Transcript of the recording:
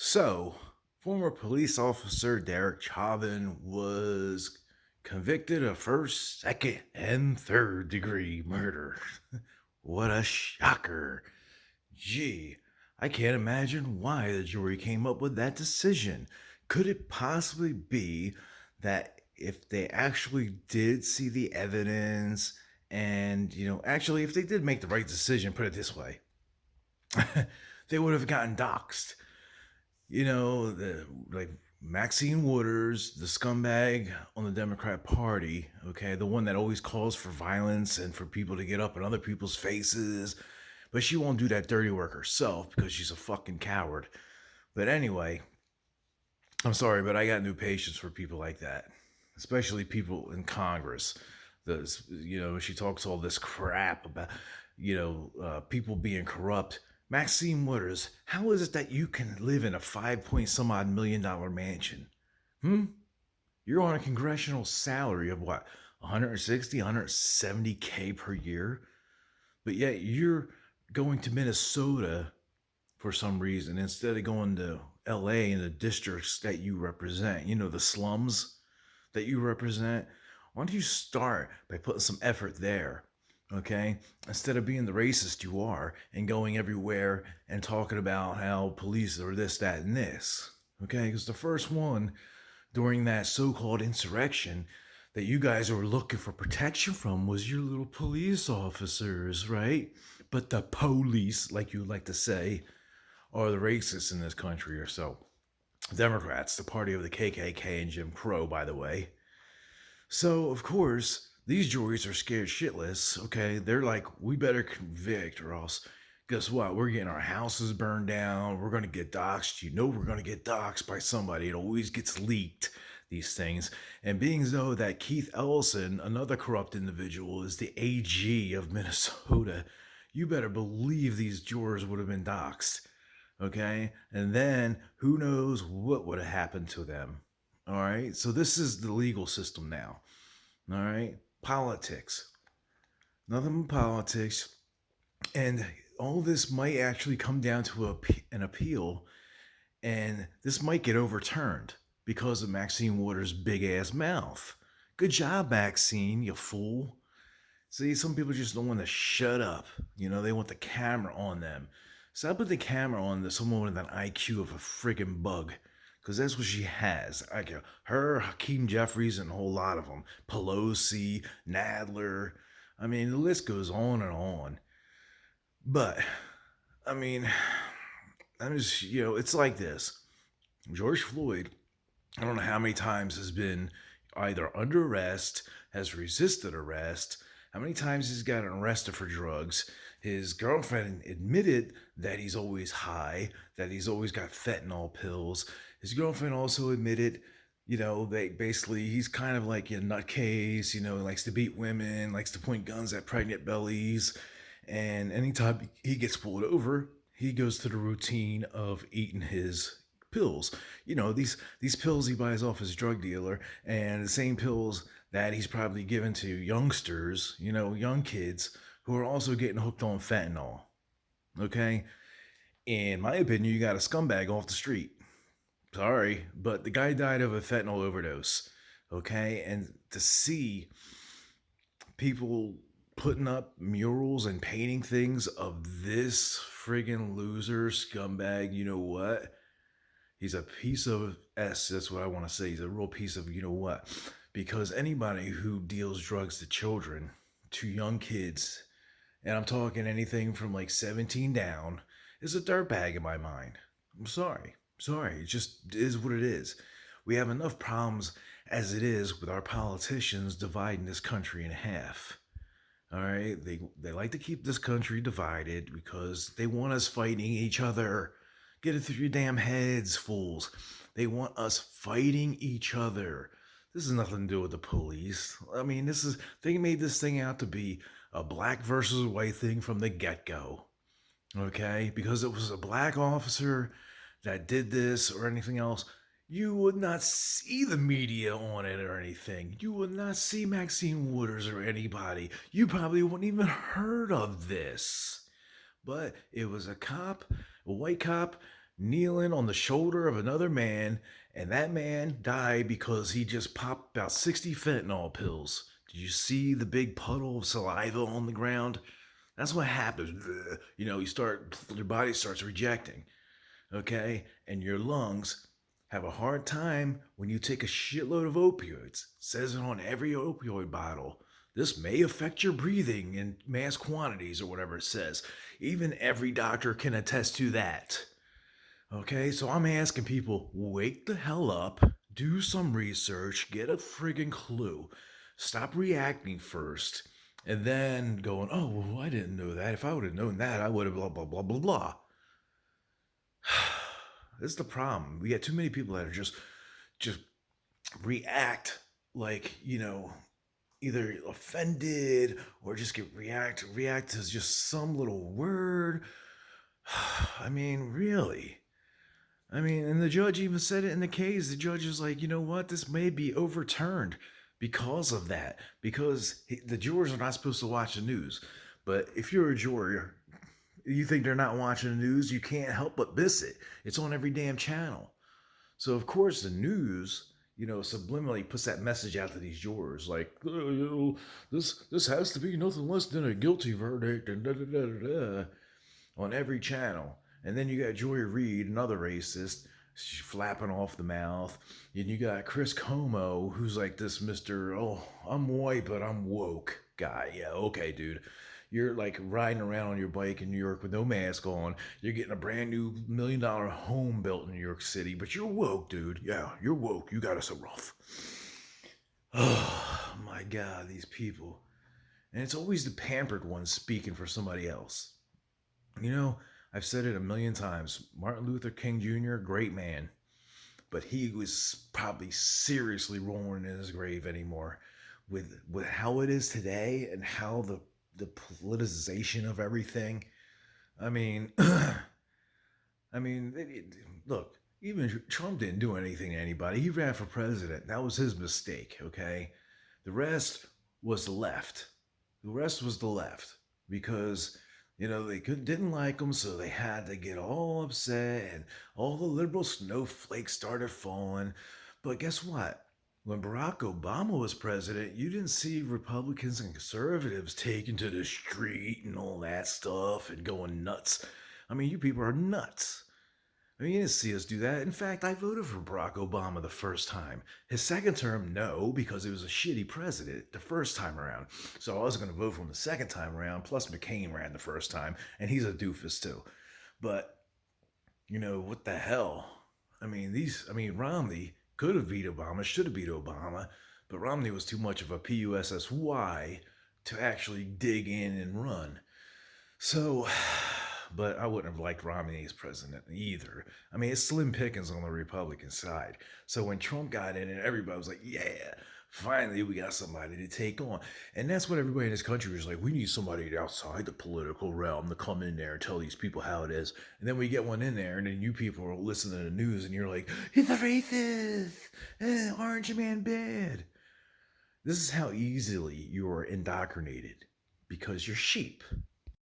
So, former police officer Derek Chauvin was convicted of first, second, and third degree murder. What a shocker. Gee, I can't imagine why the jury came up with that decision. Could it possibly be that if they actually did see the evidence and, actually, if they did make the right decision, put it this way, they would have gotten doxxed? The like Maxine Waters, the scumbag on the Democrat Party, okay, the one that always calls for violence and for people to get up in other people's faces, but she won't do that dirty work herself because she's a fucking coward. But anyway, I'm sorry, but I got new patience for people like that, especially people in Congress. She talks all this crap about, people being corrupt. Maxine Waters, how is it that you can live in a 5 point some odd $1 million mansion? Hmm? You're on a congressional salary of what, 160, 170K per year? But yet you're going to Minnesota for some reason instead of going to LA and the districts that you represent, the slums that you represent. Why don't you start by putting some effort there? Okay, instead of being the racist you are and going everywhere and talking about how police are this, that, and this. Okay, because the first one during that so-called insurrection that you guys were looking for protection from was your little police officers, right? But the police, like you like to say, are the racists in this country or so. Democrats, the party of the KKK and Jim Crow, by the way. So, of course, these juries are scared shitless, okay? They're like, we better convict or else, guess what? We're getting our houses burned down. We're going to get doxxed. We're going to get doxxed by somebody. It always gets leaked, these things. And being as though that Keith Ellison, another corrupt individual, is the AG of Minnesota, you better believe these jurors would have been doxxed, okay? And then who knows what would have happened to them. All right. So this is the legal system now. All right. Politics. Nothing but politics. And all this might actually come down to an appeal. And this might get overturned because of Maxine Waters' big ass mouth. Good job, Maxine, you fool. See, some people just don't want to shut up. They want the camera on them. So I put the camera on someone with an IQ of a friggin' bug. Because that's what she has. Her, Hakeem Jeffries, and a whole lot of them. Pelosi, Nadler. I mean, the list goes on and on. But, I mean, it's like this. George Floyd, I don't know how many times has been either under arrest, has resisted arrest, how many times he's gotten arrested for drugs. His girlfriend admitted that he's always high, that he's always got fentanyl pills. His girlfriend also admitted, that basically he's kind of like a nutcase, he likes to beat women, likes to point guns at pregnant bellies. And anytime he gets pulled over, he goes to the routine of eating his pills. These pills he buys off his drug dealer, and the same pills that he's probably given to youngsters, young kids who are also getting hooked on fentanyl. Okay? In my opinion, you got a scumbag off the street. Sorry, but the guy died of a fentanyl overdose. Okay? And to see people putting up murals and painting things of this friggin' loser scumbag, you know what? He's a piece of S. That's what I want to say. He's a real piece of you know what. Because anybody who deals drugs to children, to young kids, and I'm talking anything from like 17 down, is a dirtbag in my mind. I'm sorry. Sorry. It just is what it is. We have enough problems as it is with our politicians dividing this country in half. All right? They like to keep this country divided because they want us fighting each other. Get it through your damn heads, fools. They want us fighting each other. This has nothing to do with the police. I mean, they made this thing out to be a black versus white thing from the get-go. Okay? Because it was a black officer that did this or anything else, you would not see the media on it or anything. You would not see Maxine Waters or anybody. You probably wouldn't even heard of this. But it was a cop, a white cop, kneeling on the shoulder of another man, and that man died because he just popped about 60 fentanyl pills. Did you see the big puddle of saliva on the ground? That's what happens. Your body starts rejecting, okay? And your lungs have a hard time when you take a shitload of opioids. It says it on every opioid bottle. This may affect your breathing in mass quantities or whatever it says. Even every doctor can attest to that. Okay, so I'm asking people, wake the hell up, do some research, get a friggin' clue, stop reacting first, and then going, oh, well, I didn't know that. If I would have known that, I would have blah, blah, blah, blah, blah. This is the problem. We got too many people that are just react like, either offended or just react to just some little word. I mean, really. I mean, and the judge even said it in the case. The judge is like, you know what? This may be overturned because of that. Because the jurors are not supposed to watch the news. But if you're a juror, you think they're not watching the news, you can't help but miss it. It's on every damn channel. So, of course, the news, subliminally puts that message out to these jurors like, this has to be nothing less than a guilty verdict, and da da da da da, on every channel. And then you got Joy Reid, another racist, she's flapping off the mouth. And you got Chris Como, who's like this Mr. Oh, I'm white, but I'm woke guy. Yeah, okay, dude. You're like riding around on your bike in New York with no mask on. You're getting a brand new $1 million home built in New York City, but you're woke, dude. Yeah, you're woke. You got us so rough. Oh, my God, these people. And it's always the pampered ones speaking for somebody else. I've said it a million times. Martin Luther King Jr., great man. But he was probably seriously rolling in his grave anymore. With how it is today and how the politicization of everything. I mean, look, even Trump didn't do anything to anybody. He ran for president. That was his mistake, okay? The rest was the left. The rest was the left because they didn't like him, so they had to get all upset, and all the liberal snowflakes started falling. But guess what? When Barack Obama was president, you didn't see Republicans and conservatives taking to the street and all that stuff and going nuts. I mean, you people are nuts. I mean, you didn't see us do that. In fact, I voted for Barack Obama the first time. His second term, no, because he was a shitty president the first time around. So I wasn't going to vote for him the second time around. Plus, McCain ran the first time, and he's a doofus too. But, what the hell? Romney could have beat Obama, should have beat Obama, but Romney was too much of a PUSSY to actually dig in and run. So, but I wouldn't have liked Romney as president either. I mean, it's slim pickings on the Republican side. So when Trump got in, and everybody was like, yeah, finally we got somebody to take on. And that's what everybody in this country was like, we need somebody outside the political realm to come in there and tell these people how it is. And then we get one in there, and then you people are listening to the news, and you're like, he's a racist, Orange Man bad. This is how easily you are indoctrinated, because you're sheep.